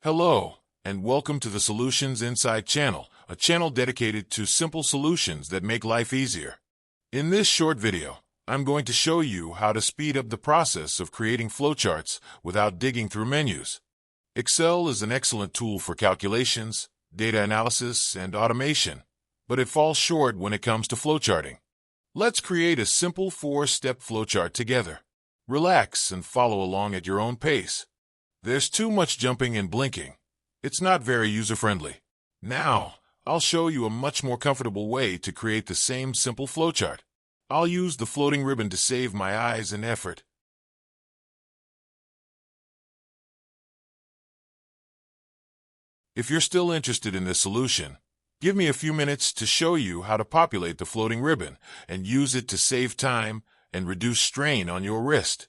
Hello, and welcome to the Solutions Inside channel, a channel dedicated to simple solutions that make life easier. In this short video, I'm going to show you how to speed up the process of creating flowcharts without digging through menus. Excel is an excellent tool for calculations, data analysis, and automation, but it falls short when it comes to flowcharting. Let's create a simple 4-step flowchart together. Relax and follow along at your own pace. There's too much jumping and blinking. It's not very user-friendly. Now, I'll show you a much more comfortable way to create the same simple flowchart. I'll use the floating ribbon to save my eyes and effort. If you're still interested in this solution, give me a few minutes to show you how to populate the floating ribbon and use it to save time and reduce strain on your wrist.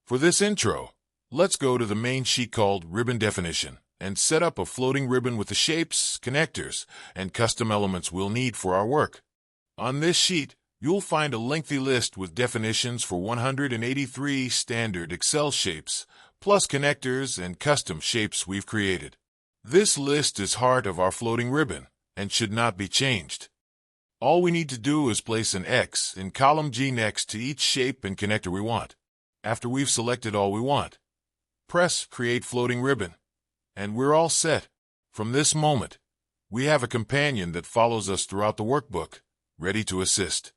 For this intro, let's go to the main sheet called Ribbon Definition and set up a floating ribbon with the shapes, connectors, and custom elements we'll need for our work. On this sheet, you'll find a lengthy list with definitions for 183 standard Excel shapes, plus connectors and custom shapes we've created. This list is heart of our floating ribbon and should not be changed. All we need to do is place an X in column G next to each shape and connector we want. After we've selected all we want, press Create Floating Ribbon, and we're all set. From this moment, we have a companion that follows us throughout the workbook, ready to assist.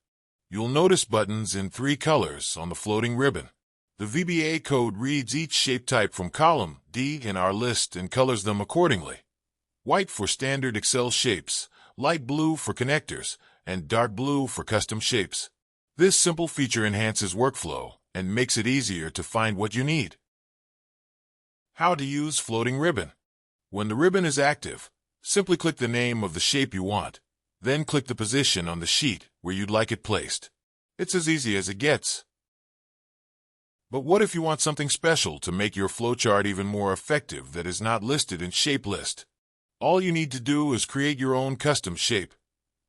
You'll notice buttons in 3 colors on the floating ribbon. The VBA code reads each shape type from column D in our list and colors them accordingly. White for standard Excel shapes, light blue for connectors, and dark blue for custom shapes. This simple feature enhances workflow and makes it easier to find what you need. How to use floating ribbon. When the ribbon is active, simply click the name of the shape you want, then click the position on the sheet where you'd like it placed. It's as easy as it gets. But what if you want something special to make your flowchart even more effective that is not listed in Shape List? All you need to do is create your own custom shape,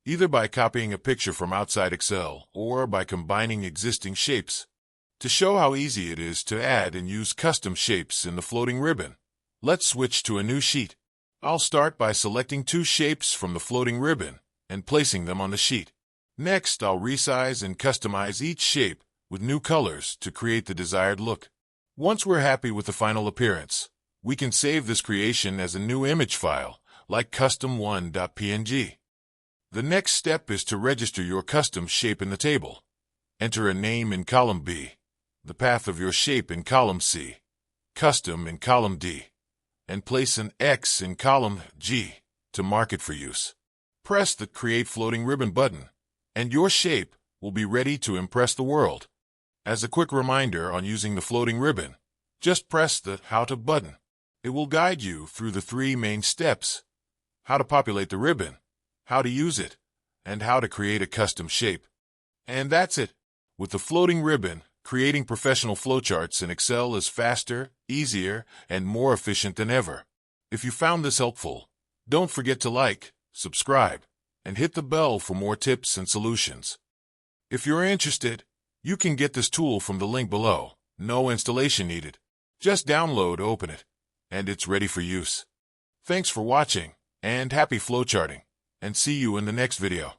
either by copying a picture from outside Excel or by combining existing shapes. To show how easy it is to add and use custom shapes in the floating ribbon, let's switch to a new sheet. I'll start by selecting 2 shapes from the floating ribbon and placing them on the sheet. Next, I'll resize and customize each shape with new colors to create the desired look. Once we're happy with the final appearance, we can save this creation as a new image file, like custom1.png. The next step is to register your custom shape in the table. Enter a name in column B, the path of your shape in column C, custom in column D, and place an X in column G to mark it for use. Press the Create Floating Ribbon button, and your shape will be ready to impress the world. As a quick reminder on using the floating ribbon, just press the How To button. It will guide you through the 3 main steps: how to populate the ribbon, how to use it, and how to create a custom shape. And that's it. With the floating ribbon, creating professional flowcharts in Excel is faster, easier, and more efficient than ever. If you found this helpful, don't forget to like, subscribe, and hit the bell for more tips and solutions. If you're interested, you can get this tool from the link below. No installation needed. Just download, open it, and it's ready for use. Thanks for watching, and happy flowcharting, and see you in the next video.